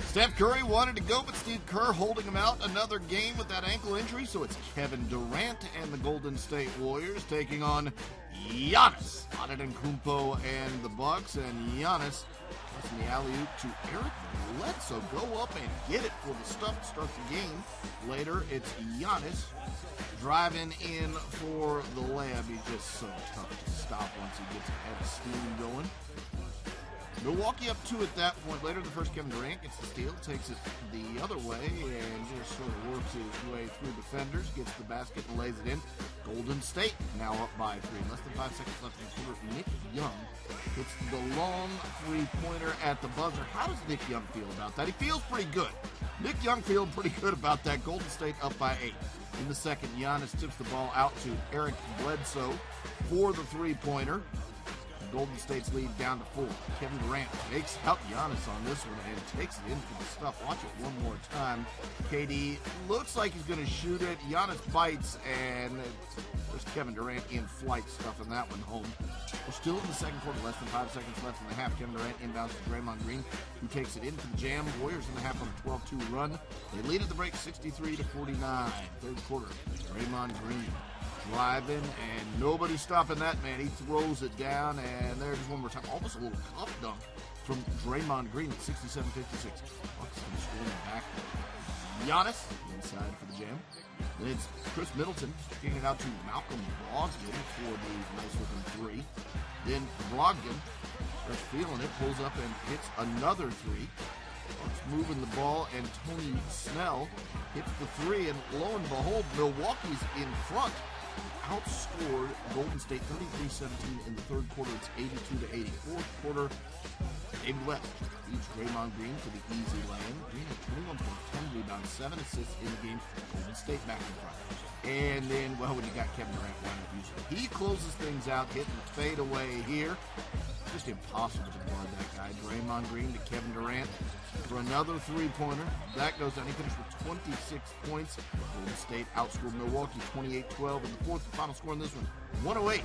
Steph Curry wanted to go, but Steve Kerr holding him out another game with that ankle injury. So it's Kevin Durant and the Golden State Warriors taking on Giannis Antetokounmpo and the Bucks. And Giannis passing the alley-oop to Eric Bledsoe. Go up and get it for the stuff to start the game. Later, it's Giannis driving in for the layup. He's just so tough to stop once he gets a head of steam going. Milwaukee up 2 at that point. Later in the first, Kevin Durant gets the steal, takes it the other way, and just sort of works his way through defenders, gets the basket and lays it in. Golden State now up by 3. Less than 5 seconds left in the quarter. Nick Young hits the long three-pointer at the buzzer. How does Nick Young feel about that? He feels pretty good. Nick Young feeling pretty good about that. Golden State up by 8. In the second, Giannis tips the ball out to Eric Bledsoe for the three-pointer. Golden State's lead down to 4. Kevin Durant takes out Giannis on this one and takes it in for the stuff. Watch it one more time. KD looks like he's going to shoot it. Giannis bites, and there's Kevin Durant in flight stuffing that one home. We're still in the second quarter, less than 5 seconds left in the half. Kevin Durant inbounds to Draymond Green, who takes it in for the jam. Warriors in the half on a 12-2 run. They lead at the break 63-49. Third quarter, Draymond Green driving, and nobody stopping that man. He throws it down, and there's one more time. Almost a little cup dunk from Draymond Green at 67-56. Bucks going to score in the back. Giannis inside for the jam. Then it's Chris Middleton kicking it out to Malcolm Brogdon for the nice-looking 3. Then Brogdon starts feeling it, pulls up and hits another 3. Bucks moving the ball, and Tony Snell hits the 3, and lo and behold, Milwaukee's in front. Outscored Golden State 33-17 in the third quarter. It's 82-80. Fourth quarter, David West leads Draymond Green for the easy lane. Green had 21 points, 10 rebounds, 7 assists in the game. Golden State back in front. And then, well, when you got Kevin Durant lined up usually, he closes things out, hitting the fadeaway here. Just impossible to guard that guy. Draymond Green to Kevin Durant for another three-pointer. That goes down. He finished with 26 points. Golden State outscored Milwaukee 28-12 in the fourth. The final score in this one, 108-94.